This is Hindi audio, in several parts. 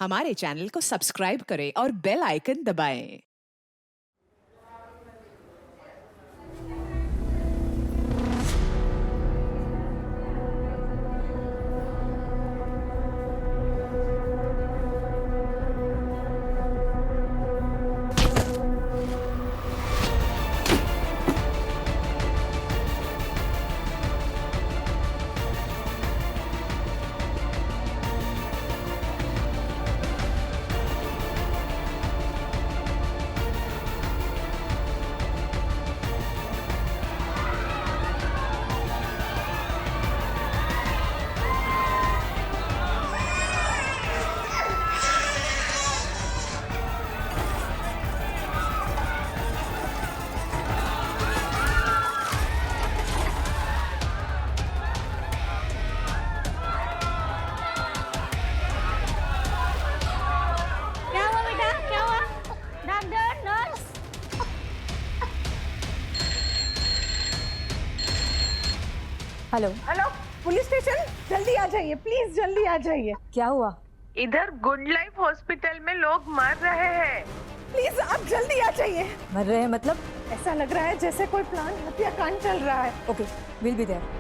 हमारे चैनल को सब्सक्राइब करें और बेल आइकन दबाएं। क्या हुआ बेटा, क्या हुआ? Doctor, nurse. Hello, hello, police station, जल्दी आ जाइए, प्लीज जल्दी आ जाइए। क्या हुआ? इधर गुड लाइफ हॉस्पिटल में लोग मर रहे हैं। प्लीज आप जल्दी आ जाइए। मर रहे हैं मतलब? ऐसा लग रहा है जैसे कोई प्लान हत्याकांड चल रहा है। Okay, will be there.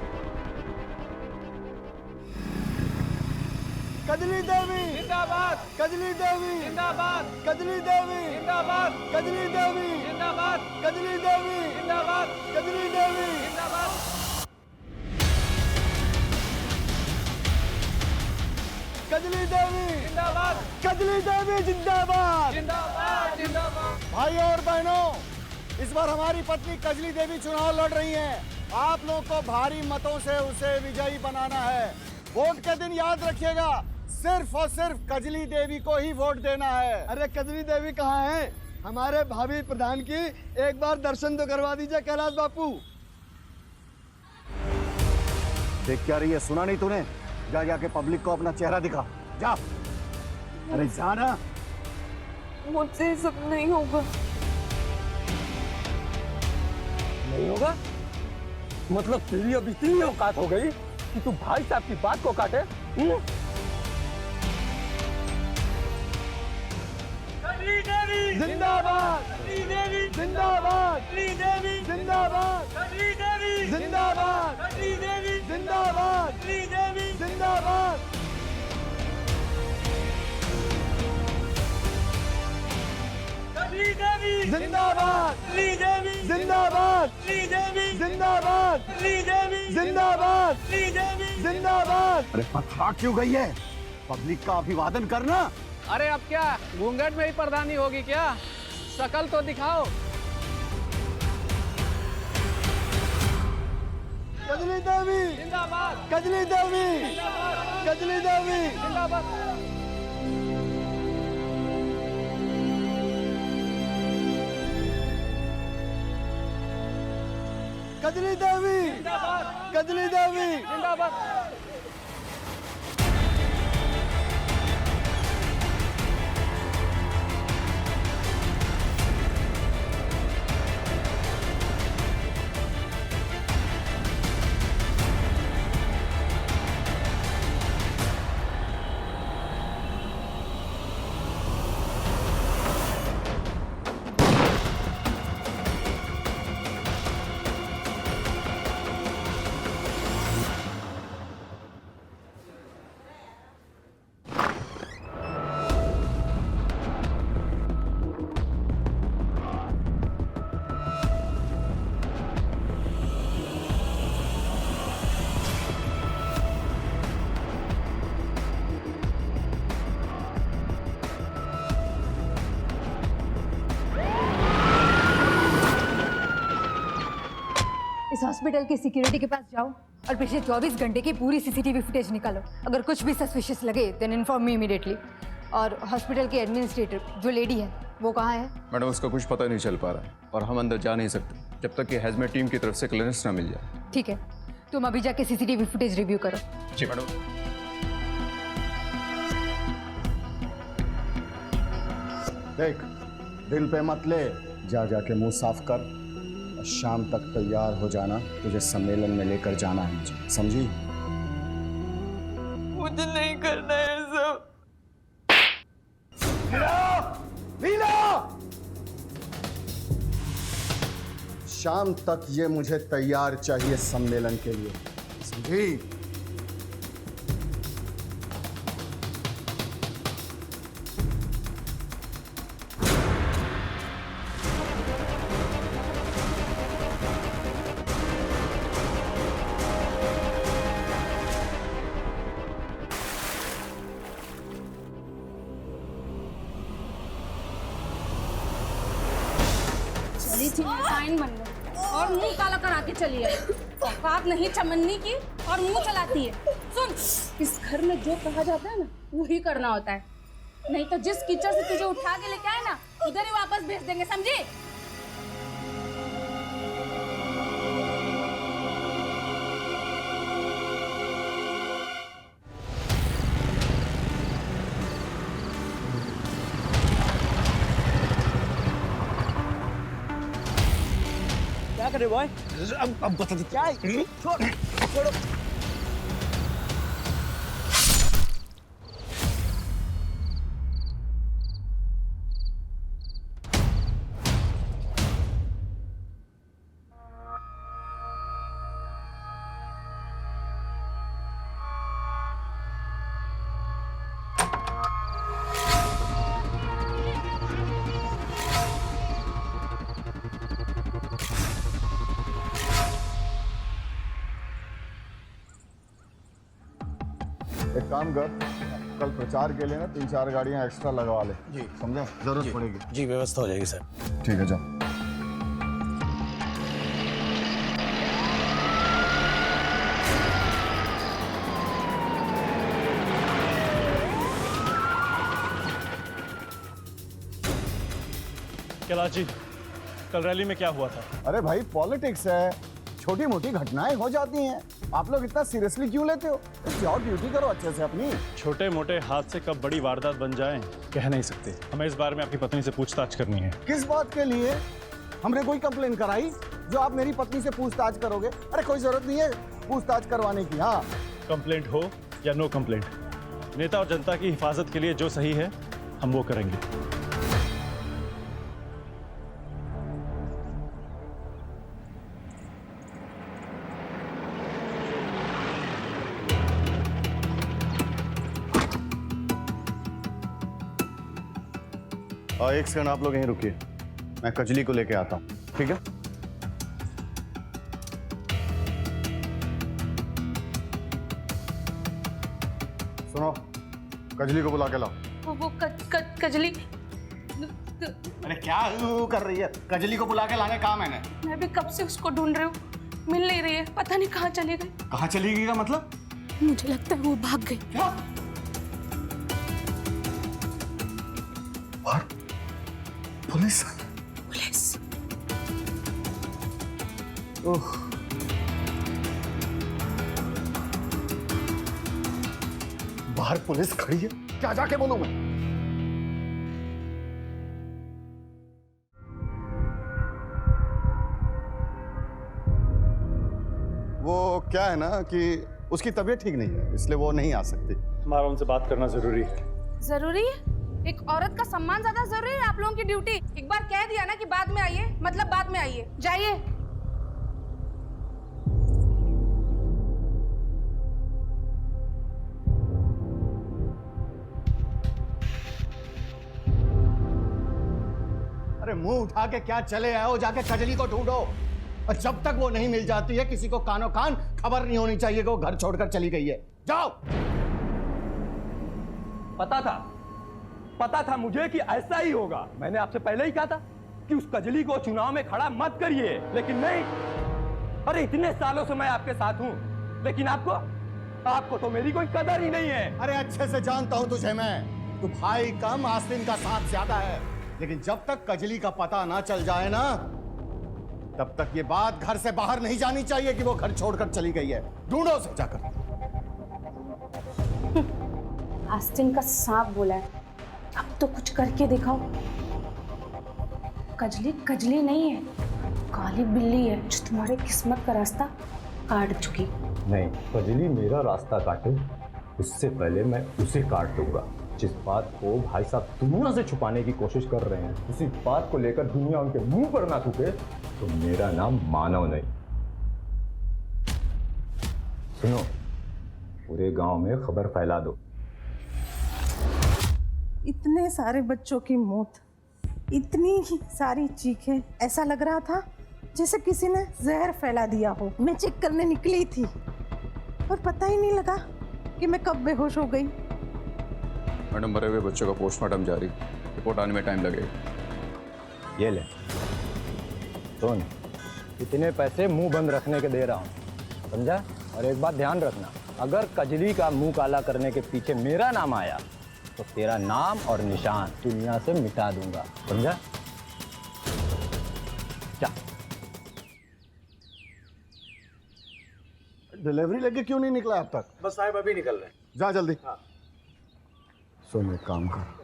Kajli Devi जिंदाबाद, कजली देवी जिंदाबाद, कजली देवी जिंदाबाद, कजली देवी जिंदाबाद, कजली देवी जिंदाबाद, कजली देवी जिंदाबाद, कजली देवी जिंदाबाद, कजली देवी जिंदाबाद, जिंदाबाद, जिंदाबाद। भाइयों और बहनों, इस बार हमारी पत्नी कजली देवी चुनाव लड़ रही हैं। आप लोगों को भारी मतों से उसे विजयी बनाना है। वोट के दिन याद रखिएगा, सिर्फ और सिर्फ कजली देवी को ही वोट देना है। अरे कजली देवी कहाँ है? हमारे भावी प्रधान की एक बार दर्शन तो करवा दीजिए कैलाश बापू। देख क्या रही है, सुना नहीं तूने? जा जाके पब्लिक को अपना चेहरा दिखा, जा। अरे जा ना। मुझसे सब नहीं होगा। नहीं होगा? मतलब तेरी अब इतनी औकात हो गई कि तू भाई साहब की बात को काटे? जिंदाबाद, जिंदाबाद, जिंदाबाद, जिंदाबाद, जिंदाबाद, जिंदाबाद। जिंदाबाद, जिंदाबाद, जिंदाबाद, जिंदाबाद, जिंदाबाद। अरे पथरा क्यों गई है? पब्लिक का अभिवादन करना। अरे अब क्या घूंघट में ही प्रधानी होगी क्या? शकल तो दिखाओ। कजली देवी जिंदाबाद, कजली देवी कजली देवी जिंदाबाद। कजली देवी कजली देवी जिंदाबाद। इस हॉस्पिटल की सिक्योरिटी के पास जाओ और पिछले 24 घंटे की पूरी सीसीटीवी फुटेज निकालो। अगर कुछ भी सस्पिशियस लगे देन इन्फॉर्म मी इमीडिएटली। और हॉस्पिटल के एडमिनिस्ट्रेटर जो लेडी है वो कहाँ है? मैडम उसका कुछ पता नहीं चल पा रहा है और हम अंदर जा नहीं सकते जब तक कि हैजमेट टीम की तरफ से क्लियरेंस ना मिल जाए। ठीक है, तुम अभी जाके सीसीटीवी फुटेज रिव्यू करो। जी मैडम। देख, दिल पे मत ले, जा जाके मुंह साफ कर। शाम तक तैयार हो जाना, तुझे सम्मेलन में लेकर जाना है मुझे, समझी? मुझे नहीं करना है सब। शाम तक ये मुझे तैयार चाहिए सम्मेलन के लिए, समझी? चली थी मैं फाइन बन लो और मुंह काला करा के चली आई। औकात नहीं चमन्नी की और मुंह चलाती है। सुन, इस घर में जो कहा जाता है ना वही करना होता है, नहीं तो जिस कीचड़ से तुझे उठा के लेके आए ना उधर ही वापस भेज देंगे, समझी? क्या करे बॉय? अब बता दे क्या है? छोड़ो। एक काम कर, कल प्रचार के लिए ना 3-4 गाड़ियां एक्स्ट्रा लगवा ले। जी समझे, जरूरत पड़ेगी। जी व्यवस्था हो जाएगी सर। ठीक है, जाओ। कैलाश जी, कल रैली में क्या हुआ था? अरे भाई, पॉलिटिक्स है, छोटी मोटी घटनाएं हो जाती हैं। आप लोग इतना सीरियसली क्यों लेते हो? जाओ ड्यूटी करो अच्छे से अपनी। छोटे मोटे हादसे कब बड़ी वारदात बन जाएं, कह नहीं सकते। हमें इस बारे में आपकी पत्नी से पूछताछ करनी है। किस बात के लिए? हमने कोई कंप्लेन कराई जो आप मेरी पत्नी से पूछताछ करोगे? अरे कोई जरूरत नहीं है पूछताछ करवाने की। हाँ, कंप्लेंट हो या नो कंप्लेंट, नेता और जनता की हिफाजत के लिए जो सही है हम वो करेंगे। एक सेकंड आप लोग यहीं रुकिए, मैं कजली को लेके आता हूँ, ठीक है? सुनो, कजली को बुला के लाओ। वो कजली। अरे क्या कर रही है? कजली को बुला के लाने का मैंने। मैं भी कब से उसको ढूंढ रही हूँ, मिल नहीं रही है, पता नहीं कहाँ चली गई। कहाँ चली गई का मतलब? मुझे लगता है वो भाग गई। क्या? और पुलिस? पुलिस? ओह, बाहर पुलिस खड़ी है, क्या जाके बोलूं मैं? वो क्या है ना कि उसकी तबीयत ठीक नहीं है, इसलिए वो नहीं आ सकती। हमारा उनसे बात करना जरूरी है। जरूरी है? एक औरत का सम्मान ज्यादा जरूरी है आप लोगों की ड्यूटी? एक बार कह दिया ना कि बाद में आइए, मतलब बाद में आइए। जाइए। अरे मुंह उठा के क्या चले आए हो? जाके कजली को ढूंढो, और जब तक वो नहीं मिल जाती है किसी को कानो कान खबर नहीं होनी चाहिए कि वो घर छोड़कर चली गई है। जाओ। पता था मुझे कि ऐसा ही होगा। मैंने आपसे पहले ही कहा था कि उस कजली को चुनाव में खड़ा मत करिए, लेकिन नहीं। अरे इतने सालों से मैं आपके साथ हूं, लेकिन आपको तो मेरी कोई कदर ही नहीं है। अरे अच्छे से जानता हूं तुझे मैं, तू भाई कम आस्तीन का साथ ज्यादा है, लेकिन जब तक कजली का पता ना चल जाए ना, तब तक ये बात घर से बाहर नहीं जानी चाहिए कि वो घर छोड़कर चली गई है। ढूंढो उसे जाकर। आस्तीन का सांप बोला है, अब तो कुछ करके दिखाओ। कजली नहीं है, काली बिल्ली है जो तुम्हारे किस्मत का रास्ता काट चुकी। नहीं, कजली मेरा रास्ता काटे उससे पहले मैं उसे काट दूंगा। जिस बात को भाई साहब दुनिया से छुपाने की कोशिश कर रहे हैं, उसी बात को लेकर दुनिया उनके मुंह पर ना थूके, तो मेरा नाम मानव नहीं। सुनो, पूरे गांव में खबर फैला दो। इतने सारे बच्चों की मौत, इतनी ही सारी चीखें, ऐसा लग रहा था जैसे किसी ने जहर फैला दिया हो। मैं चेक करने निकली थी और पता ही नहीं लगा कि मैं कब बेहोश हो गई। मैडम, मरे हुए बच्चों का पोस्टमार्टम जारी, रिपोर्ट आने में टाइम लगेगा। ये ले, सुन, इतने पैसे मुंह बंद रखने के दे रहा हूँ, समझा? और एक बात ध्यान रखना, अगर कजली का मुंह काला करने के पीछे मेरा नाम आया तो तेरा नाम और निशान दुनिया से मिटा दूंगा, समझा? डिलीवरी लेके क्यों नहीं निकला अब तक? बस साहब अभी निकल रहे हैं। जा जल्दी। हाँ। सुन, एक काम कर,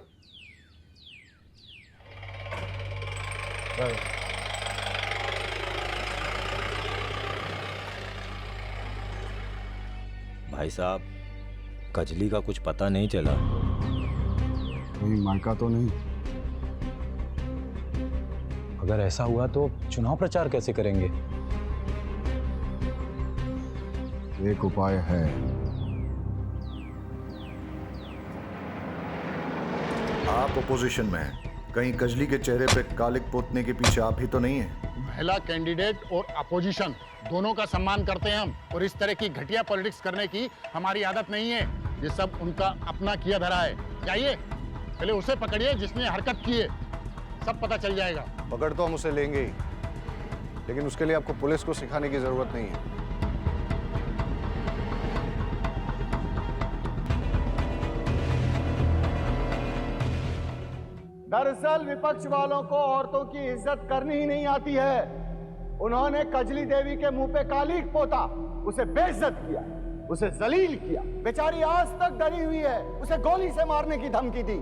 भाई साहब, कजली का कुछ पता नहीं चला। कहीं मायका तो नहीं? अगर ऐसा हुआ तो चुनाव प्रचार कैसे करेंगे? एक उपाय है। आप अपोजिशन में हैं, कहीं कजली के चेहरे पे कालिक पोतने के पीछे आप ही तो नहीं है? महिला कैंडिडेट और अपोजिशन दोनों का सम्मान करते हैं हम, और इस तरह की घटिया पॉलिटिक्स करने की हमारी आदत नहीं है। ये सब उनका अपना किया धरा है। जाइए, पहले उसे पकड़िए जिसने हरकत की है, सब पता चल जाएगा। पकड़ तो हम उसे लेंगे ही, लेकिन उसके लिए आपको पुलिस को सिखाने की जरूरत नहीं है। दरअसल विपक्ष वालों को औरतों की इज्जत करनी ही नहीं आती है। उन्होंने कजली देवी के मुंह पे कालिक पोता, उसे बेइज्जत किया, उसे जलील किया। बेचारी आज तक डरी हुई है, उसे गोली से मारने की धमकी दी।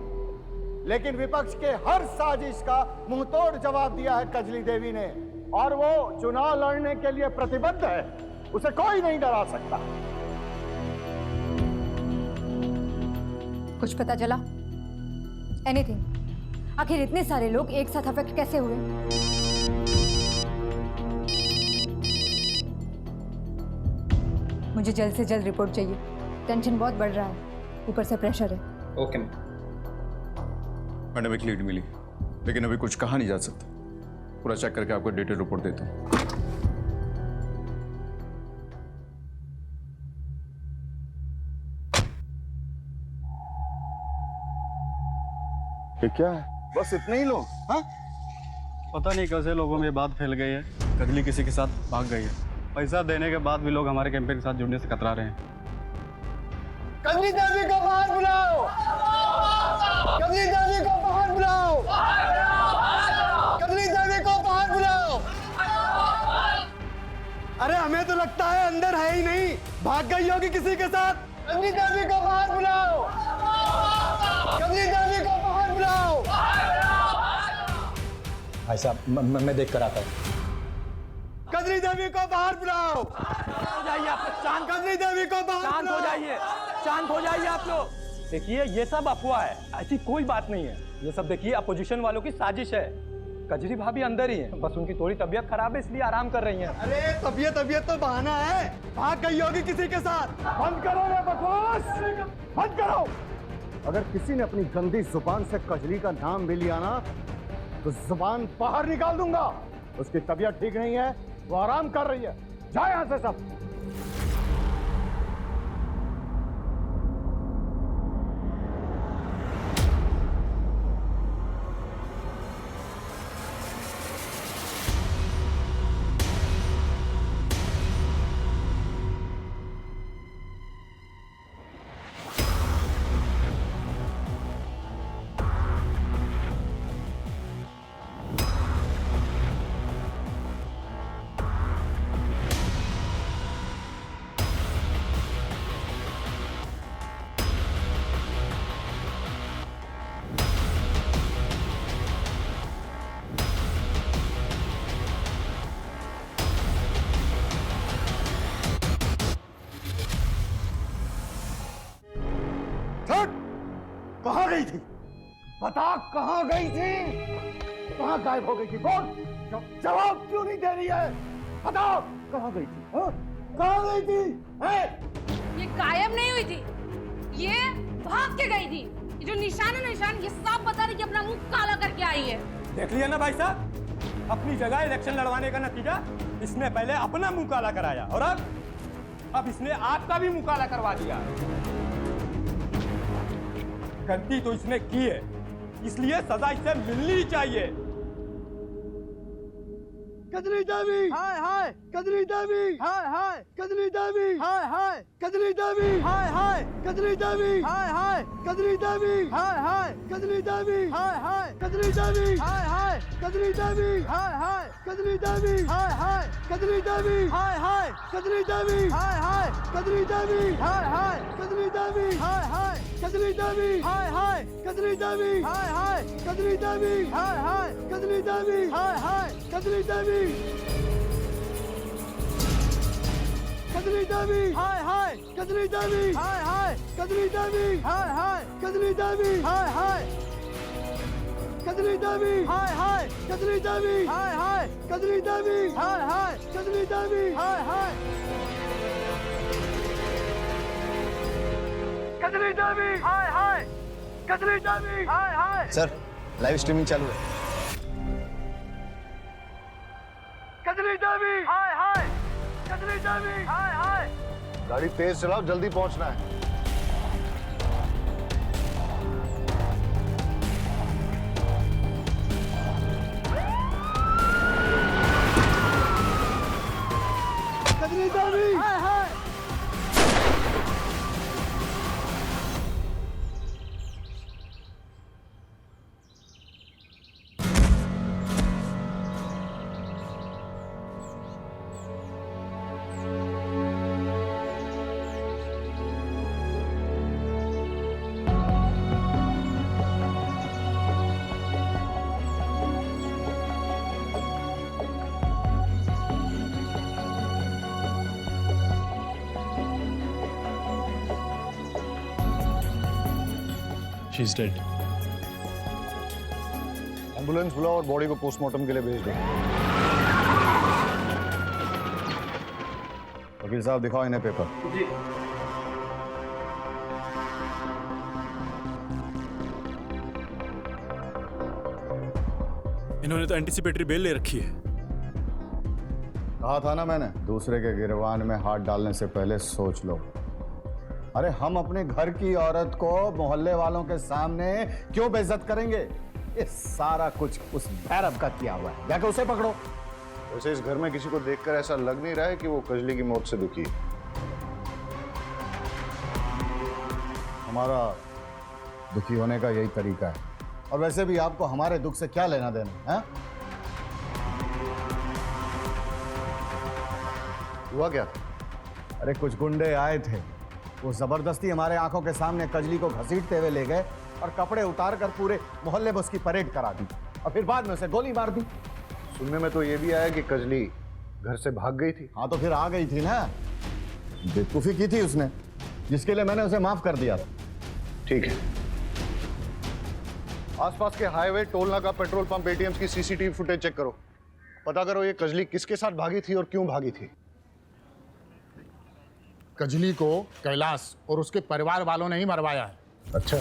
लेकिन विपक्ष के हर साजिश का मुंहतोड़ जवाब दिया है कजली देवी ने, और वो चुनाव लड़ने के लिए प्रतिबद्ध है। उसे कोई नहीं डरा सकता। कुछ पता चला? एनीथिंग? आखिर इतने सारे लोग एक साथ अफेक्ट कैसे हुए? मुझे जल्द से जल्द रिपोर्ट चाहिए। टेंशन बहुत बढ़ रहा है, ऊपर से प्रेशर है। ओके मैडम, एक लीड मिली, लेकिन अभी कुछ कहा नहीं जा सकता। पूरा चेक करके आपको डिटेल रिपोर्ट देता हूँ। ये क्या है? बस इतने ही लोग? हाँ? पता नहीं कैसे लोगों में बात फैल गई है। कजली किसी के साथ भाग गई है। पैसा देने के बाद भी लोग हमारे कैंपेन के साथ जुड़ने से कतरा रहे हैं। कजली देवी को बाहर बुलाओ! कजली देवी को बाहर बुलाओ! कजली देवी को बाहर बुलाओ! अरे हमें तो लगता है अंदर है ही नहीं, भाग गई होगी किसी के साथ। कजली देवी को बाहर बुलाओ! कजली देवी को बाहर बुलाओ! भाई साहब, मैं देख कर आता हूँ। कजली देवी को बाहर बुलाओ! हो जाइए आप लोग शांत। कजली देवी को बाहर शांत हो जाइए, शांत हो जाइए आप लोग। देखिए, ये सब अफवाह है, ऐसी कोई बात नहीं है। ये सब देखिए अपोजिशन वालों की साजिश है। कजरी भाभी अंदर ही है, बस उनकी थोड़ी तबीयत खराब है इसलिए आराम कर रही हैं। अरे तबीयत तो बहाना है, भाग गई होगी किसी के साथ। बंद करो ये बकवास, बंद करो। अगर किसी ने अपनी गंदी जुबान से कजली का नाम भी लिया ना, तो जुबान बाहर निकाल दूंगा। उसकी तबीयत ठीक नहीं है, वो आराम कर रही है। जाए यहां से सब। कहाँ गई थी? बता, कहाँ गई थी? कहाँ गायब हो गई थी? बोल। जवाब क्यों नहीं दे रही है? बताओ कहाँ गई थी? हाँ? कहाँ गई थी? ये गायब नहीं हुई थी, ये भाग के गई थी। ये जो निशान है निशान, ये साफ बता रही कि अपना मुंह काला करके आई है। देख लिया ना भाई साहब, अपनी जगह इलेक्शन लड़वाने का नतीजा इसने पहले अपना मुंह काला कराया और अब इसने आपका भी मुंह काला करवा दिया। गलती तो इसने की है, इसलिए सजा इसे मिलनी ही चाहिए। कजली देवी, हाय हाय, कजली देवी, हाय हाय, कजली देवी, हाय हाय, कजली देवी, हाय हाय, कजली देवी, हाय हाय, कजली देवी, हाय हाय, कजली देवी, हाय हाय, कजली देवी, हाय हाय, कजली देवी, हाय हाय, कजली देवी, हाय हाय, कजली देवी, हाय हाय, कजली देवी, हाय हाय, कजली देवी, हाय हाय, कजली देवी, हाय हाय, कजली देवी, हाय हाय, कजली देवी, हाय हाय, कजली देवी, हाय हाय, कजली देवी, हाय हाय, कजली देवी, कजली देवी, हाय हाय, कजली देवी, हाय हाय, कजली देवी, हाय हाय, कजली देवी, हाय हाय, कजली देवी, हाय हाय, कजली देवी, हाय हाय, कजली देवी, हाय हाय, कजली देवी, हाय हाय, कजली देवी, हाय हाय, कजली देवी, हाय हाय। सर लाइव स्ट्रीमिंग चालू है। कजली देवी, हाय हाय, कजली देवी, हाय हाय। गाड़ी तेज चलाओ, जल्दी पहुंचना है। कजली देवी, हाय हाय। She's dead. एम्बुलेंस बुलाओ और बॉडी को पोस्टमार्टम के लिए भेज दो। वकील साहब दिखाओ इन्हें पेपर। जी। इन्होंने तो एंटीसिपेटरी बेल ले रखी है। कहा था ना मैंने, दूसरे के गिरबान में हाथ डालने से पहले सोच लो। अरे हम अपने घर की औरत को मोहल्ले वालों के सामने क्यों बेइज्जत करेंगे? ये सारा कुछ उस भैरव का किया हुआ है, जाके उसे पकड़ो। वैसे इस घर में किसी को देखकर ऐसा लग नहीं रहा है कि वो कजली की मौत से दुखी है। हमारा दुखी होने का यही तरीका है। और वैसे भी आपको हमारे दुख से क्या लेना देना है? हुआ क्या? अरे कुछ गुंडे आए थे, वो जबरदस्ती हमारे आंखों के सामने कजली को घसीटते हुए ले गए और कपड़े उतार कर पूरे मोहल्ले में उसकी परेड करा दी और फिर बाद में उसे गोली मार दी। सुनने में तो ये भी आया कि कजली घर से भाग गई थी। हाँ तो फिर आ गई थी ना, बेवकूफी की थी उसने, जिसके लिए मैंने उसे माफ कर दिया था। ठीक है, आसपास के हाईवे, टोल नाका, पेट्रोल पंप, एटीएम्स की सीसीटीवी फुटेज चेक करो। पता करो ये कजली किसके साथ भागी थी और क्यों भागी थी। कजली को कैलाश और उसके परिवार वालों ने ही मरवाया है। अच्छा,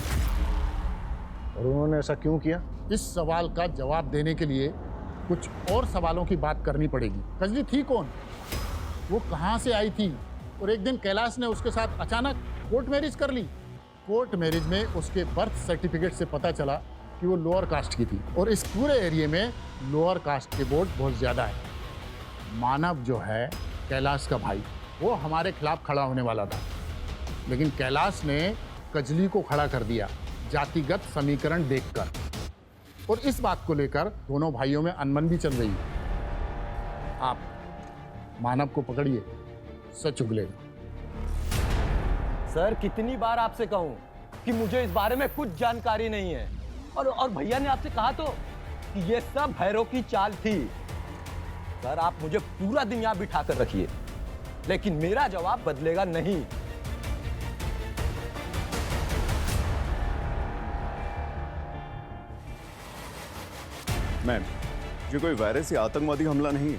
और उन्होंने ऐसा क्यों किया? इस सवाल का जवाब देने के लिए कुछ और सवालों की बात करनी पड़ेगी। कजली थी कौन, वो कहाँ से आई थी, और एक दिन कैलाश ने उसके साथ अचानक कोर्ट मैरिज कर ली। कोर्ट मैरिज में उसके बर्थ सर्टिफिकेट से पता चला कि वो लोअर कास्ट की थी, और इस पूरे एरिया में लोअर कास्ट के वोट बहुत ज़्यादा है। मानव जो है कैलाश का भाई, वो हमारे खिलाफ खड़ा होने वाला था, लेकिन कैलाश ने कजली को खड़ा कर दिया जातिगत समीकरण देखकर, और इस बात को लेकर दोनों भाइयों में अनबन भी चल रही है। आप मानव को पकड़िए, सच उगलेगा। सर कितनी बार आपसे कहूं कि मुझे इस बारे में कुछ जानकारी नहीं है, और भैया ने आपसे कहा तो कि ये सब भैरव की चाल थी। सर आप मुझे पूरा दिन यहां बिठा कर रखिए, लेकिन मेरा जवाब बदलेगा नहीं। मैम, ये कोई वायरस या आतंकवादी हमला नहीं है।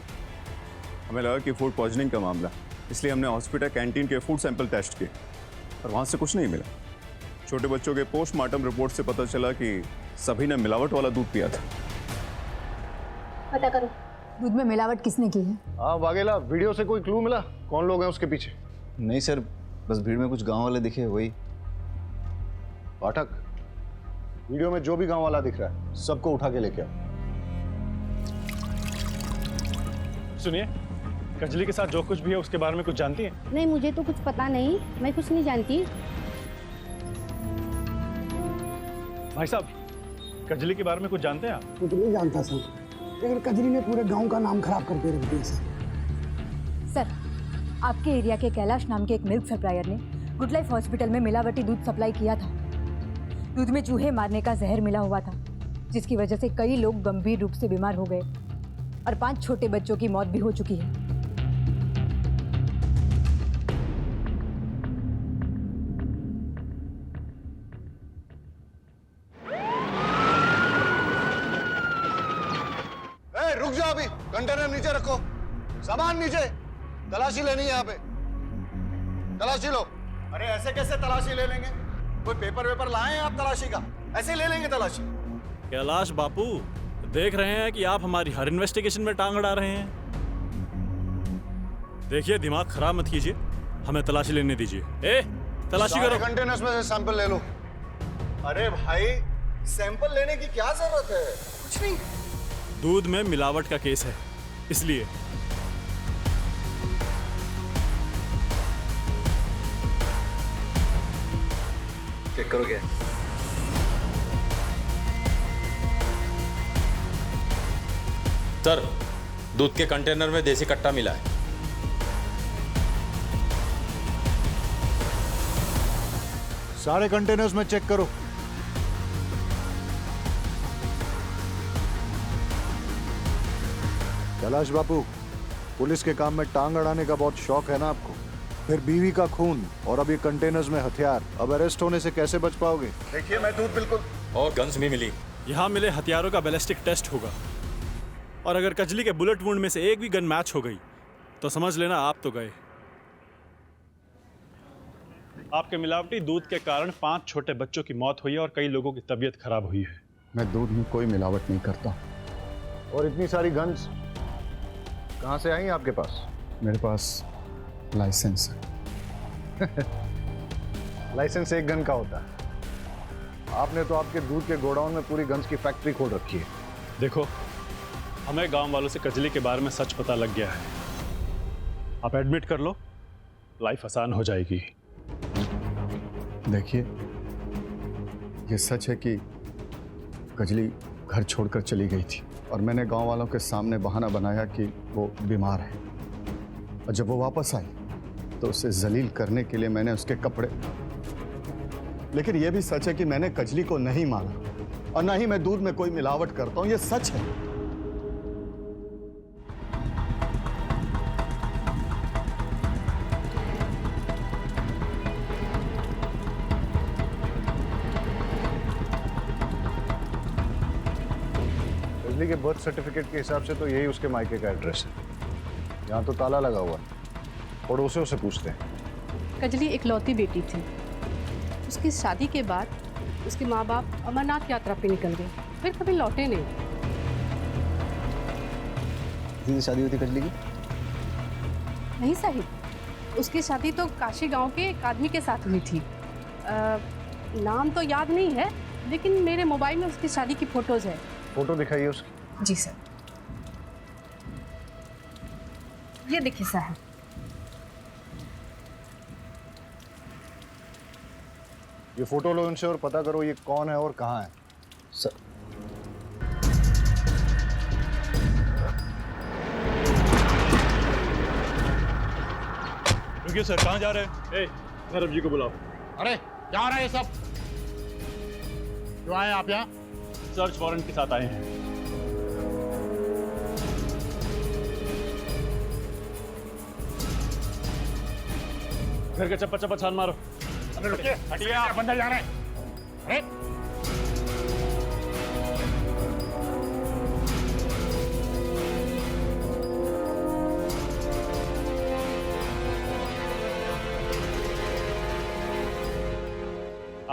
हमें लगा कि फूड पॉइजनिंग का मामला, इसलिए हमने हॉस्पिटल कैंटीन के फूड सैंपल टेस्ट किए और वहाँ से कुछ नहीं मिला। छोटे बच्चों के पोस्टमार्टम रिपोर्ट से पता चला कि सभी ने मिलावट वाला दूध पिया था। पता करो दूध में मिलावट किसने की है। हाँ वाघेला, वीडियो से कोई क्लू मिला कौन लोग हैं उसके पीछे? नहीं सर, बस भीड़ में कुछ गांव वाले दिखे, वही। पाठक, वीडियो में जो भी गांव वाला दिख रहा है सबको उठा के लेके आओ। सुनिए, कजली के साथ जो कुछ भी है उसके बारे में कुछ जानती हैं? नहीं, मुझे तो कुछ पता नहीं, मैं कुछ नहीं जानती। भाई साहब, कजली के बारे में कुछ जानते हैं आप? कुछ नहीं जानता सर, लेकिन कजली ने पूरे गांव का नाम खराब करके रख दिया सर, आपके एरिया के कैलाश नाम के एक मिल्क सप्लायर ने गुड लाइफ हॉस्पिटल में मिलावटी दूध सप्लाई किया था। दूध में चूहे मारने का जहर मिला हुआ था, जिसकी वजह से कई लोग गंभीर रूप से बीमार हो गए और 5 छोटे बच्चों की मौत भी हो चुकी है। रुक जाओ, अभी कंटेनर नीचे रखो, सामान नीचे, तलाशी लेनी है यहाँ पे, तलाशी लो। अरे ऐसे कैसे तलाशी ले लेंगे? कोई पेपर वेपर लाए हैं आप तलाशी का? ऐसे ले लेंगे तलाशी? कैलाश बापू, देख रहे हैं कि आप हमारी हर इन्वेस्टिगेशन में टांग अड़ा रहे हैं। देखिए, दिमाग खराब मत कीजिए, हमें तलाशी लेने दीजिए। तलाशी करो। कंटेनर्स में से सैंपल ले लो। अरे भाई, सैंपल लेने की क्या जरूरत है? कुछ नहीं, दूध में मिलावट का केस है, इसलिए। चेक करोगे? सर, दूध के कंटेनर में देसी कट्टा मिला है। सारे कंटेनर्स में चेक करो। कैलाश बापू, पुलिस के काम में टांग अड़ाने का बहुत शौक है ना आपको? फिर बीवी का खून और अब ये कंटेनर्स में हथियार, अब अरेस्ट होने से कैसे बच पाओगे? देखिए, मैं दूध बिल्कुल। और गन्स भी मिली। यहाँ मिले हथियारों का बैलिस्टिक टेस्ट होगा, और अगर कजली के बुलेट वुंड में से एक भी गन मैच हो गई तो समझ लेना आप तो गए। आपके मिलावटी दूध के कारण 5 छोटे बच्चों की मौत हुई है और कई लोगों की तबीयत खराब हुई है। मैं दूध में कोई मिलावट नहीं करता। और इतनी सारी गन्स कहाँ से आई आपके पास? मेरे पास लाइसेंस है। लाइसेंस एक गन का होता है। आपने तो आपके दूध के गोडाउन में पूरी गन्स की फैक्ट्री खोल रखी है। देखो, हमें गांव वालों से कजली के बारे में सच पता लग गया है। आप एडमिट कर लो, लाइफ आसान हो जाएगी। देखिए, ये सच है कि कजली घर छोड़कर चली गई थी और मैंने गांव वालों के सामने बहाना बनाया कि वो बीमार है, और जब वो वापस आई तो उसे जलील करने के लिए मैंने उसके कपड़े। लेकिन यह भी सच है कि मैंने कजली को नहीं मारा और ना ही मैं दूध में कोई मिलावट करता हूं, ये सच है। कजली के बर्थ सर्टिफिकेट के हिसाब से तो यही उसके मायके का एड्रेस है। यहाँ तो ताला लगा हुआ है, पड़ोसियों से पूछते हैं। कजली एक लौती बेटी थी। उसकी शादी के बाद उसके माँ बाप अमरनाथ यात्रा पे निकल गए, फिर कभी लौटे नहीं। किसी से शादी हुई थी कजली की? नहीं साहिब, उसकी शादी तो काशी गांव के एक आदमी के साथ हुई थी। नाम तो याद नहीं है, लेकिन मेरे मोबाइल में उसकी शादी की फोटोज है। फोटो दिखाइए उसकी। जी सर, ये देखिए साहब। ये फोटो लो उनसे और पता करो ये कौन है और कहाँ है। सर, रुकिए सर, कहाँ जा रहे हैं? धर्म जी को बुलाओ। अरे क्या हो रहा है ये सब? क्यों आए आप यहाँ? सर्च वारंट के साथ आए हैं। घर के चप्पा चप्पा छान मारो। अरे रुकिए, हटिए आप, अंदर जा रहे हैं। अरे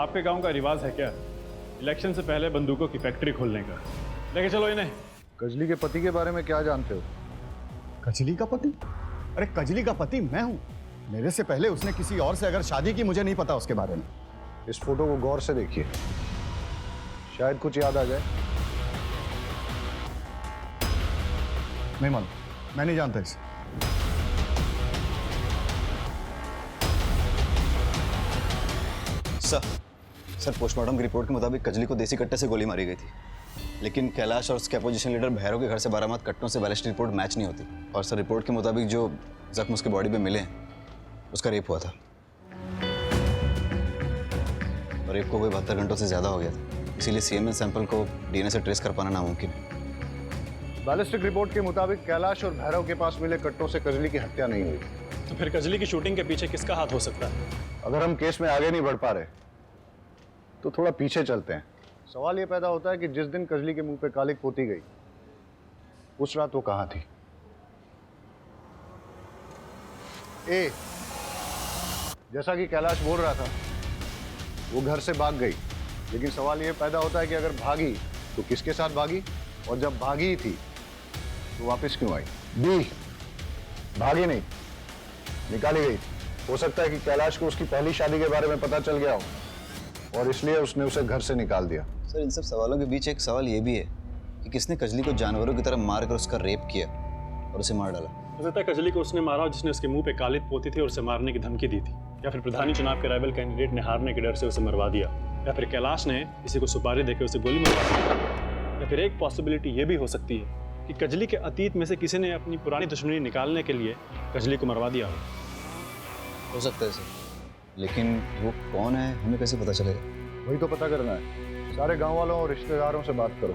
आपके गांव का रिवाज है क्या इलेक्शन से पहले बंदूकों की फैक्ट्री खोलने का? लेके चलो इन्हें। कजली के पति के बारे में क्या जानते हो? कजली का पति? अरे कजली का पति मैं हूं। मेरे से पहले उसने किसी और से अगर शादी की, मुझे नहीं पता उसके बारे में। इस फोटो को गौर से देखिए, शायद कुछ याद आ जाए। नहीं मालूम, मैं नहीं जानता इसे। सर पोस्टमार्टम की रिपोर्ट के मुताबिक कजली को देसी कट्टे से गोली मारी गई थी, लेकिन कैलाश और उसके अपोजिशन लीडर भैरव के घर से बरामद कट्टों से बैलिस्टिक रिपोर्ट मैच नहीं होती। और सर रिपोर्ट के मुताबिक जो जख्म उसके बॉडी पे मिले हैं उसका रेप हुआ था, और रेप को कोई 72 घंटों से ज़्यादा हो गया था, इसीलिए सीएमएन सैंपल को डीएनए से ट्रेस कर पाना नामुमकिन है। बैलिस्टिक रिपोर्ट के मुताबिक कैलाश और भैरव के पास मिले कट्टों से कजली की हत्या नहीं हुई। तो फिर कजली की शूटिंग के पीछे किसका हाथ हो सकता है? अगर हम केस में आगे नहीं बढ़ पा रहे तो थोड़ा पीछे चलते हैं। सवाल ये पैदा होता है कि जिस दिन कजली के मुंह पे कालिक पोती गई उस रात वो कहां थी? ए, जैसा कि कैलाश बोल रहा था वो घर से भाग गई, लेकिन सवाल ये पैदा होता है कि अगर भागी तो किसके साथ भागी, और जब भागी ही थी तो वापस क्यों आई? बी, भागी नहीं, निकाली गई। हो सकता है कि कैलाश को उसकी पहली शादी के बारे में पता चल गया हो और इसलिए उसने उसे घर से निकाल दिया। सर इन सब सवालों के बीच एक सवाल ये भी है कि किसने कजली को जानवरों की तरह मार कर उसका रेप किया और उसे मार डाला? हो सकता है कजली को उसने मारा जिसने उसके मुंह पे कालिक पोती थी और उसे मारने की धमकी दी थी, या फिर प्रधानी चुनाव के राइवल कैंडिडेट ने हारने के डर से उसे मरवा दिया, या फिर कैलाश ने किसी को सुपारी देकर उसे गोली मरवा दी, या फिर एक पॉसिबिलिटी ये भी हो सकती है कि कजली के अतीत में से किसी ने अपनी पुरानी दुश्मनी निकालने के लिए कजली को मरवा दिया हो सकता है सर, लेकिन वो कौन है हमें कैसे पता चलेगा? वही तो पता करना है। सारे गांव वालों और रिश्तेदारों से बात करो।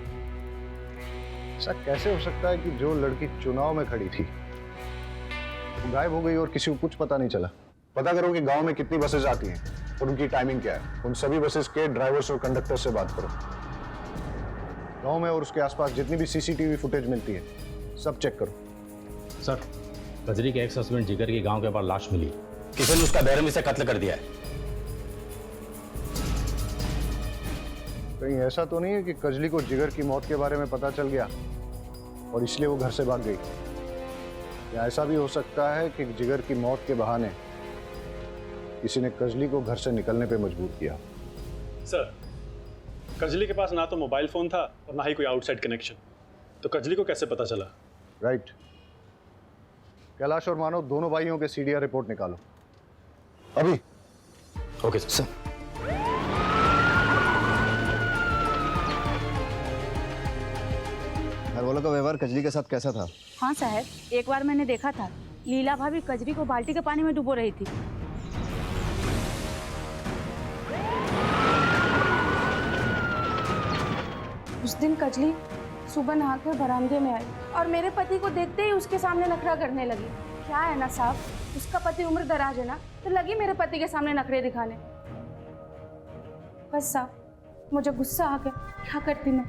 ऐसा कैसे हो सकता है कि जो लड़की चुनाव में खड़ी थी वो गायब हो गई और किसी को कुछ पता नहीं चला? पता करो कि गांव में कितनी बसेज आती हैं और उनकी टाइमिंग क्या है। उन सभी बसेज के ड्राइवर्स और कंडक्टर से बात करो। गांव में और उसके आसपास जितनी भी सीसीटीवी फुटेज मिलती है सब चेक करो। सर कजरी के एक्स हस्बैंड जिगर की गांव के पास लाश मिली, किसी ने उसका बेरहमी से कत्ल कर दिया है। कहीं ऐसा तो नहीं है कि कजली को जिगर की मौत के बारे में पता चल गया और इसलिए वो घर से भाग गई? या ऐसा भी हो सकता है कि जिगर की मौत के बहाने किसी ने कजली को घर से निकलने पे मजबूर किया? सर कजली के पास ना तो मोबाइल फोन था और ना ही कोई आउटसाइड कनेक्शन, तो कजली को कैसे पता चला? राइट। कैलाश और मानव दोनों भाइयों के सीडीआर रिपोर्ट निकालो अभी। Okay sir. घर वालों का व्यवहार कजली के साथ कैसा था? हाँ साहब, एक बार मैंने देखा था लीला भाभी कजरी को बाल्टी के पानी में डुबो रही थी। उस दिन कजली सुबह नहाकर बरामदे में आई और मेरे पति को देखते ही उसके सामने नखरा करने लगी। क्या है ना साहब, उसका पति उम्र दराज है ना, तो लगी मेरे पति के सामने नखरे दिखाने। बस साहब मुझे गुस्सा आ गया, क्या करती मैं।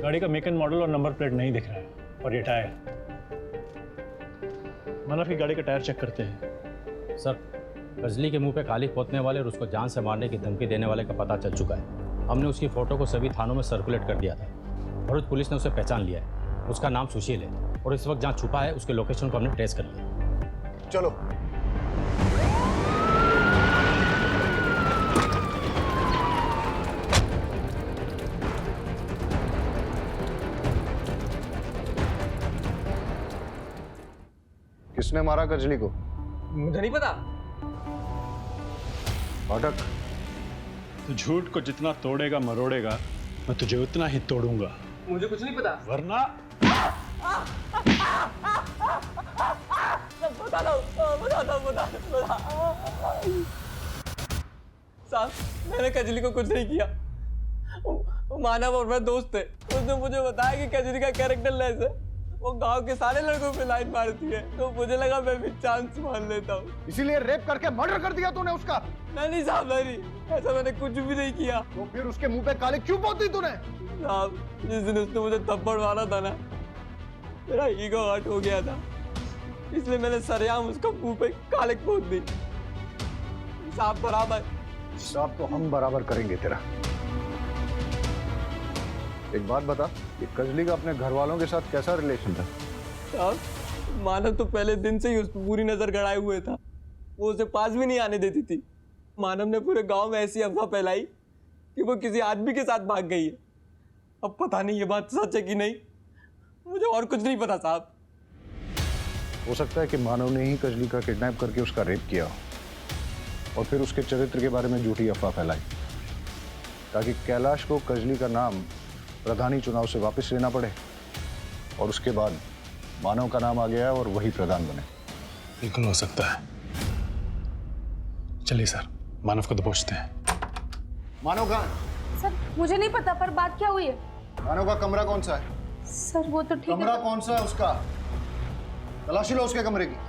गाड़ी का मेक एंड मॉडल और नंबर प्लेट नहीं दिख रहा है, और ये टायर। मानव की गाड़ी का टायर चेक करते हैं। सर कजली के मुंह पे कालिक पोतने वाले और उसको जान से मारने की धमकी देने वाले का पता चल चुका है। हमने उसकी फोटो को सभी थानों में सर्कुलेट कर दिया था। भरूच पुलिस ने उसे पहचान लिया है। उसका नाम सुशील है और इस वक्त जहाँ छुपा है उसके लोकेशन को हमने ट्रेस कर लिया। चलो। किसने मारा कजली को? मुझे नहीं पता। फाटक, तो झूठ को जितना तोड़ेगा मरोड़ेगा, मैं तुझे उतना ही तोड़ूंगा। मुझे कुछ नहीं पता। वरना साहब मैंने कजली को कुछ नहीं किया। मानव और मैं दोस्त थे। उसने मुझे बताया कि कजली का कैरेक्टर लेस है, वो गांव के सारे लड़कों पे लाइन मारती है, तो मुझे लगा मैं भी चांस मान लेता हूँ। इसीलिए रेप करके मर्डर कर दिया तूने उसका? नहीं साहब, नहीं, ऐसा मैंने कुछ भी नहीं किया। तो फिर उसके मुंह पे कालिक क्यों पोती तूने? साहब जिस दिन उसने मुझे थप्पड़ मारा था ना, मेरा ईगो हर्ट हो गया था, इसलिए मैंने सरेआम उसको मुंह पे कालिक पोत दी। साहब बराबर। साहब तो हम बराबर करेंगे तेरा। एक बात बता, ये कजली का अपने घर वालों के साथ कैसा रिलेशन था? साहब मानव तो पहले दिन से ही उस पर पूरी नजर गड़ाए हुए था, वो उसे पास भी नहीं आने देती थी। मानव ने पूरे गांव में ऐसी अफवाह फैलाई कि वो किसी आदमी के साथ भाग गई है। अब पता नहीं ये बात सच है कि नहीं, मुझे और कुछ नहीं पता साहब। हो सकता है कि मानव ने ही कजली का किडनैप करके उसका रेप किया और फिर उसके चरित्र के बारे में झूठी अफवाह फैलाई ताकि कैलाश को कजली का नाम प्रधानी चुनाव से वापस लेना पड़े, और उसके बाद मानव का नाम आ गया और वही प्रधान बने। बिल्कुल हो सकता है। चलिए सर, मानव को दबोचते हैं। मानव कहाँ है? सर मुझे नहीं पता, पर बात क्या हुई है? मानव का कमरा कौन सा है? सर वो तो ठीक है। कमरा कौन सा है उसका? तलाशी लो उसके कमरे की।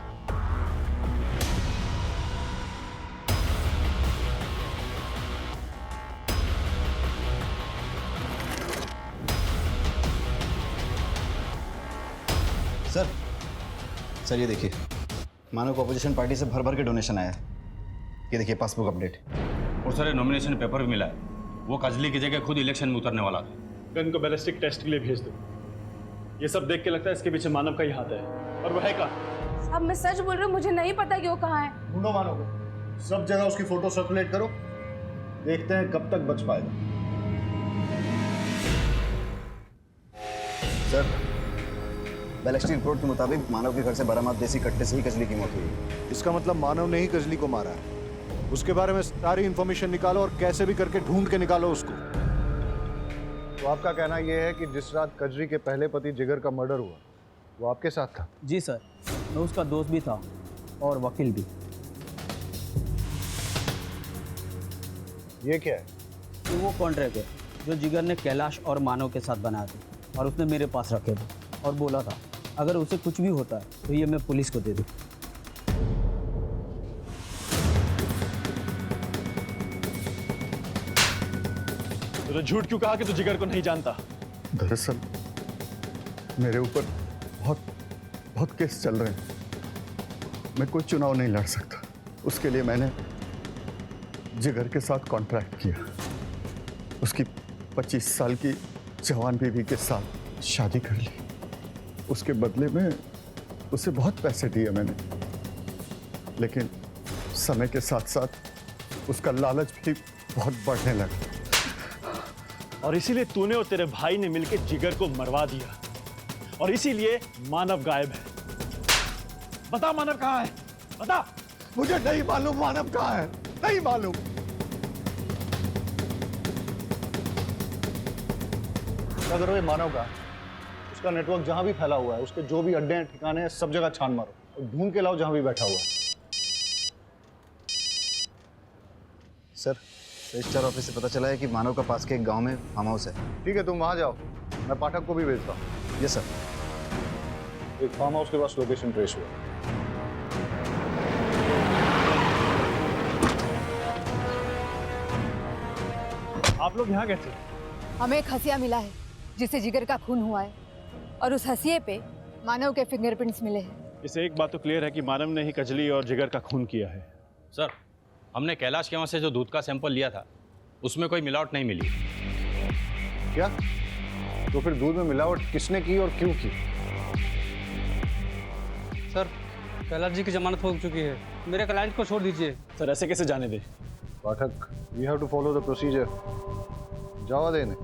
सर ये देखिए, मानव को अपोजिशन पार्टी से भर भर के डोनेशन आया है। ये देखिए पासबुक अपडेट। और सर नॉमिनेशन पेपर भी मिला है। वो कजली की जगह खुद इलेक्शन में उतरने वाला था। गन को बैलिस्टिक टेस्ट के लिए भेज दो। ये सब देख के लगता है इसके पीछे मानव का ही हाथ है। और वो है कहाँ? साहब मैं सच बोल रही हूँ, मुझे नहीं पता कि वो कहाँ है। ढूंढो मानव को, सब जगह उसकी फोटो सर्कुलेट करो, देखते हैं कब तक बच पाएगा। सर बैलिस्टिक रिपोर्ट के मुताबिक मानव के घर से बरामद देसी कट्टे से ही कजली की मौत हुई। इसका मतलब मानव ने ही कजली को मारा है। उसके बारे में सारी इंफॉर्मेशन निकालो और कैसे भी करके ढूंढ के निकालो उसको। तो आपका कहना यह है कि जिस रात कजली के पहले पति जिगर का मर्डर हुआ वो आपके साथ था? जी सर, मैं उसका दोस्त भी था और वकील भी। ये क्या है? तो वो कॉन्ट्रैक्ट है जो जिगर ने कैलाश और मानव के साथ बनाया था और उसने मेरे पास रखे थे और बोला था अगर उसे कुछ भी होता है तो ये मैं पुलिस को दे दूँ। तो झूठ क्यों कहा कि तू जिगर को नहीं जानता? दरअसल मेरे ऊपर बहुत केस चल रहे हैं। मैं कोई चुनाव नहीं लड़ सकता। उसके लिए मैंने जिगर के साथ कॉन्ट्रैक्ट किया। उसकी 25 साल की जवान बीवी के साथ शादी कर ली। उसके बदले में उसे बहुत पैसे दिए मैंने, लेकिन समय के साथ साथ उसका लालच भी बहुत बढ़ने लगा। और इसीलिए तूने और तेरे भाई ने मिलकर जिगर को मरवा दिया, और इसीलिए मानव गायब है। बता मानव कहाँ है? बता। मुझे नहीं मालूम मानव कहाँ है, नहीं मालूम। क्या करो ये मानव का? उसका नेटवर्क जहां भी फैला हुआ है, उसके जो भी अड्डे हैं, ठिकाने हैं, सब जगह छान मारो और ढूंढ के लाओ जहां भी बैठा हुआ है। सर रजिस्ट्रार ऑफिस से पता चला है कि मानव का पास के एक गांव में फार्म हाउस है। ठीक है, तुम वहां जाओ, मैं पाठक को भी भेजता हूँ। Yes sir. एक फार्म हाउस के पास लोकेशन ट्रेस हुआ। आप लोग यहाँ कैसे? हमें एक हसिया मिला है जिससे जिगर का खून हुआ है और उस हसिये पे मानव के फिंगरप्रिंट्स मिले हैं। इसे एक बात तो क्लियर है कि मानव ने ही कजली और जिगर का खून किया है। सर हमने कैलाश के वहाँ से जो दूध का सैंपल लिया था उसमें कोई मिलावट नहीं मिली। क्या? तो फिर दूध में मिलावट किसने की और क्यों की? सर कैलाश जी की जमानत हो चुकी है, मेरे क्लाइंट को छोड़ दीजिए। सर ऐसे कैसे जाने दे? Pathak, we have to follow the procedure. जावा देने।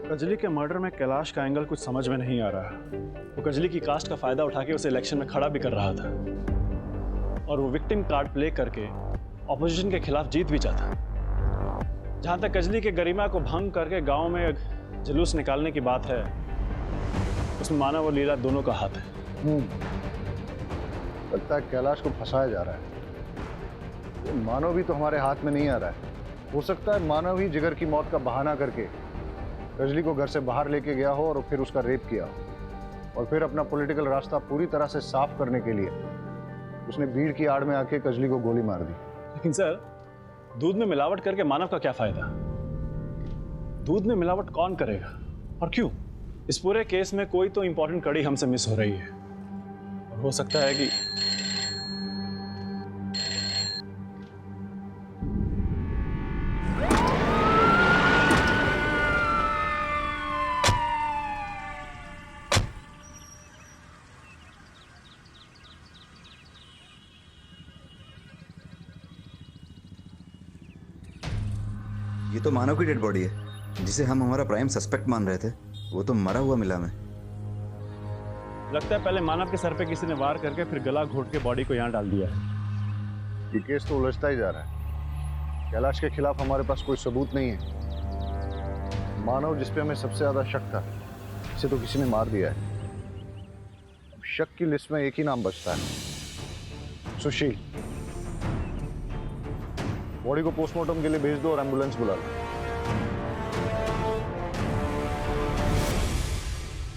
कजली के मर्डर में कैलाश का एंगल कुछ समझ में नहीं आ रहा। वो कजली की कास्ट का फायदा उठा के उसे इलेक्शन में खड़ा भी कर रहा था, और वो विक्टिम कार्ड प्ले करके ऑपोजिशन के खिलाफ जीत भी चाहता। जहां तक कजली के गरिमा को भंग करके गांव में जुलूस निकालने की बात है, उसमें मानव और लीला दोनों का हाथ है। लगता है कैलाश को फंसाया जा रहा है। ये मानव भी तो हमारे हाथ में नहीं आ रहा है। हो सकता है मानव ही जिगर की मौत का बहाना करके कजली को घर से बाहर लेके गया हो और फिर उसका रेप किया हो। और फिर अपना पॉलिटिकल रास्ता पूरी तरह से साफ करने के लिए उसने भीड़ की आड़ में आके कजली को गोली मार दी। लेकिन सर, दूध में मिलावट करके मानव का क्या फायदा? दूध में मिलावट कौन करेगा और क्यों? इस पूरे केस में कोई तो इंपॉर्टेंट कड़ी हमसे मिस हो रही है और हो सकता है कि ये तो मानव की डेड बॉडी है, जिसे हम हमारा प्राइम सस्पेक्ट मान रहे थे। वो तो मरा हुआ मिला हमें। लगता है पहले मानव के सर पे किसी ने वार करके फिर गला घोट के बॉडी को यहाँ डाल दिया है। ये केस तो उलझता ही जा रहा है। कैलाश के खिलाफ हमारे पास कोई सबूत नहीं है। मानव जिस पे हमें सबसे ज्यादा शक था, इसे तो किसी ने मार दिया है। अब शक की लिस्ट में एक ही नाम बचता है, सुशील। बॉडी को पोस्टमार्टम के लिए भेज दो और एम्बुलेंस बुला लो।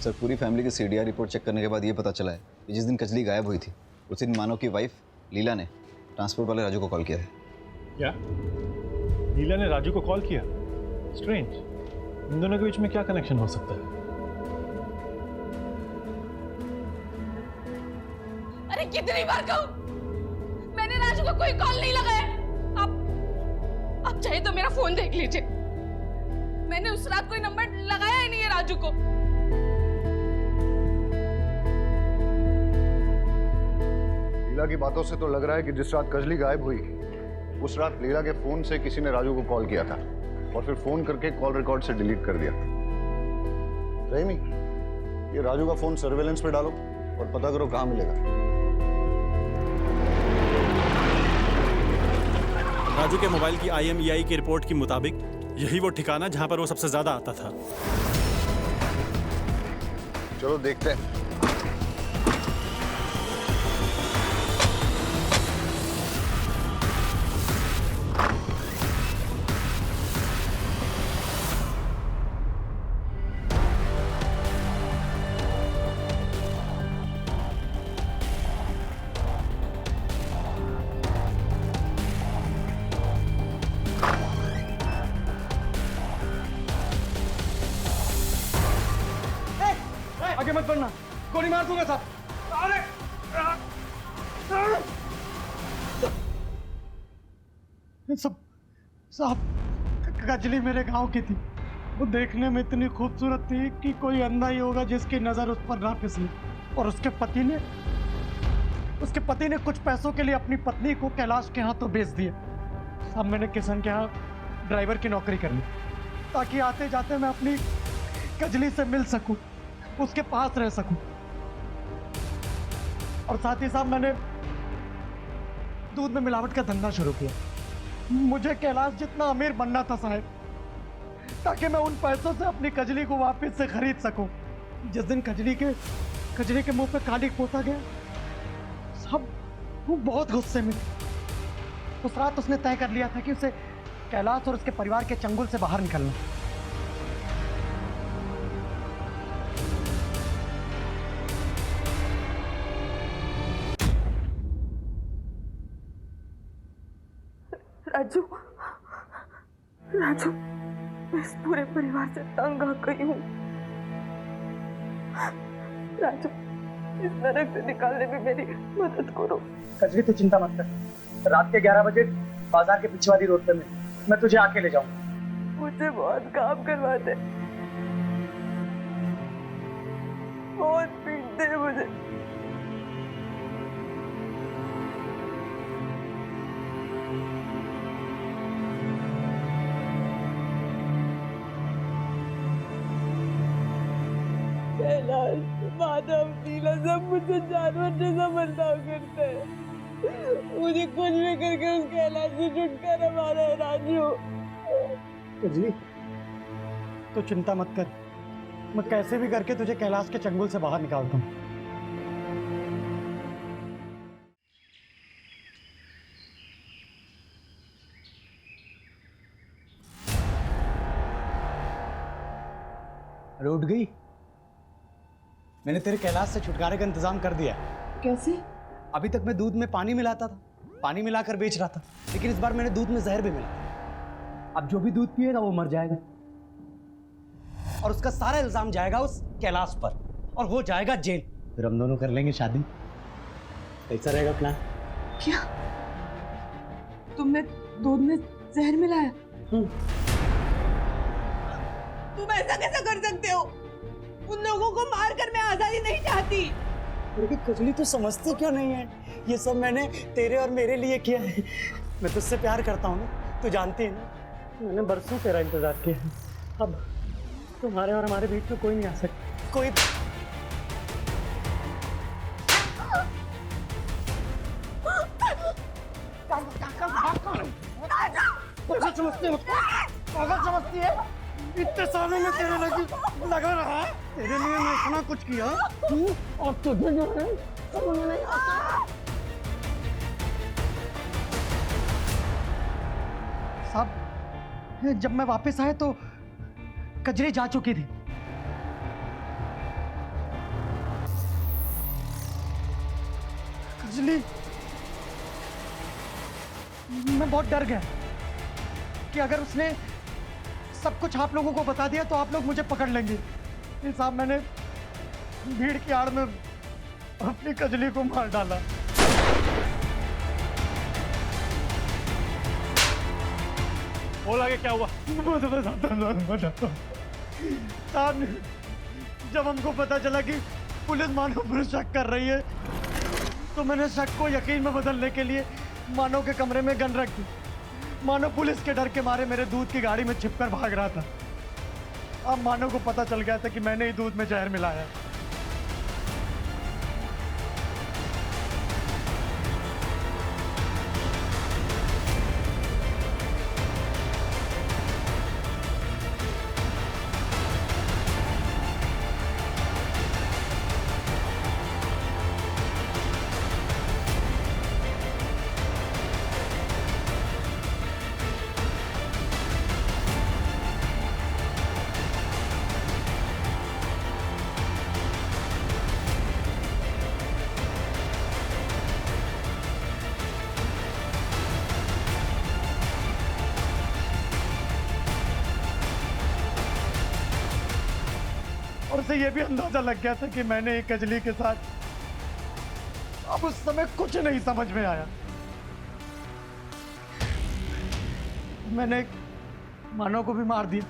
सर, पूरी फैमिली की सीडीआर रिपोर्ट चेक करने के बाद ये पता चला है कि जिस दिन कजली गायब हुई थी उस दिन मानव की वाइफ लीला ने ट्रांसपोर्ट वाले राजू को कॉल किया था। क्या लीला ने राजू को कॉल किया? स्ट्रेंज। इन दोनों के बीच में क्या कनेक्शन हो सकता है? अरे कितनी बार कहूं, मैंने राजू को कोई कॉल नहीं लगाया। आप चाहे तो मेरा फोन देख लीजिए, मैंने उस रात कोई नंबर लगाया ही नहीं है राजू को। लीला की बातों से तो लग रहा है कि जिस रात कजली गायब हुई उस रात लीला के फोन से किसी ने राजू को कॉल किया था और फिर फोन करके कॉल रिकॉर्ड से डिलीट कर दिया। रहीमी, ये राजू का फोन सर्वेलेंस पे डालो और पता करो कहां मिलेगा। राजू के मोबाइल की IMEI की रिपोर्ट के मुताबिक यही वो ठिकाना जहां पर वो सबसे ज्यादा आता था। चलो देखते हैं। आगे मत बढ़ना, गोली मार दूंगा साहब। अरे सब साहब, कजली मेरे गांव की थी। वो देखने में इतनी खूबसूरत थी कि कोई अंधा ही होगा जिसकी नजर उस पर ना फिसली। और उसके पति ने कुछ पैसों के लिए अपनी पत्नी को कैलाश के हाथों बेच दिया। साहब, मैंने किशन के यहाँ ड्राइवर की नौकरी कर ली ताकि आते जाते मैं अपनी कजली से मिल सकूं, उसके पास रह सकूं। और साथ ही साथ मैंने दूध में मिलावट का धंधा शुरू किया। मुझे कैलाश जितना अमीर बनना था साहब, ताकि मैं उन पैसों से अपनी कजली को वापस से खरीद सकूं। जिस दिन कजली के मुंह पे काली पोता गया साहब, वो बहुत गुस्से में थी। उस रात उसने तय कर लिया था कि उसे कैलाश और उसके परिवार के चंगुल से बाहर निकलना। राजू, मैं इस पूरे परिवार से तंग आ गई हूँ। राजू, इस नरक से निकालने में मेरी मदद करो। कजली, तू चिंता मत कर। रात के 11 बजे बाजार के पीछे वाली रोड पे मैं तुझे आके ले जाऊंगा। मुझे बहुत काम करवाते, बहुत पीटते हैं मुझे। कैलाश, माधव, नीला सब मुझे जानवर जैसा बर्ताव करते हैं। मुझे कुछ भी करके उस कैलाश से छुटकारा मारा है राजू। कजली, तो चिंता मत कर, मैं कैसे भी करके तुझे कैलाश के चंगुल से बाहर निकालता हूँ। अरे उठ गई? मैंने तेरे कैलाश से छुटकारे का इंतजाम कर दिया है। कैसे? अभी तक मैं दूध में पानी मिलाता था, पानी मिलाकर बेच रहा था, लेकिन इस बार मैंने दूध में जहर भी मिला। अब जो भी दूध पिएगा वो मर जाएगा और उसका सारा इल्जाम जाएगा उस कैलाश पर और वो जाएगा जेल। फिर हम दोनों कर लेंगे शादी। कैसा रहेगा प्लान? क्या तुमने दूध में जहर मिलाया? तुम ऐसा कैसा कर सकते हो? उन लोगों को मारकर मैं आजादी नहीं चाहती। लेकिन कजली तो समझती क्यों नहीं है? ये सब मैंने तेरे और मेरे लिए किया है। मैं तुझसे प्यार करता हूँ ना, तू जानती है ना। मैंने बरसों तेरा इंतजार किया है। अब तुम्हारे और हमारे बीच में कोई नहीं आ सकता। कोई पागल समझती है, पागल समझती है। इतने सालों में तेरे लगा रहा, तेरे लिए मैं इतना कुछ किया और तुझे जो है समझ नहीं आता। साहब, जब मैं वापस आया तो कजरी जा चुकी थी। कजली, मैं बहुत डर गया कि अगर उसने सब कुछ आप लोगों को बता दिया तो आप लोग मुझे पकड़ लेंगे। साहब, मैंने भीड़ की आड़ में अपनी कजली को मार डाला। बोल आगे क्या हुआ? साहब, जब हमको पता चला कि पुलिस मानव पर शक कर रही है तो मैंने शक को यकीन में बदलने के लिए मानव के कमरे में गन रख दी। मानव पुलिस के डर के मारे मेरे दूध की गाड़ी में छिपकर भाग रहा था। अब मानव को पता चल गया था कि मैंने ही दूध में जहर मिलाया। और उसे ये भी अंदाजा लग गया था कि मैंने एक कजली के साथ। अब उस समय कुछ नहीं समझ में आया। मैंने मानव को भी मार दिया।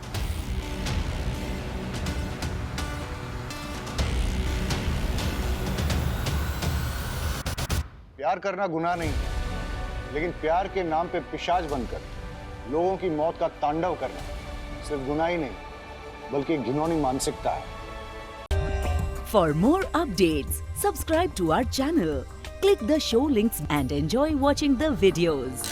प्यार करना गुनाह नहीं है, लेकिन प्यार के नाम पे पिशाच बनकर लोगों की मौत का तांडव करना सिर्फ गुनाह ही नहीं बल्कि एक घिनौनी मानसिकता है। For more updates, subscribe to our channel, click the show links and enjoy watching the videos.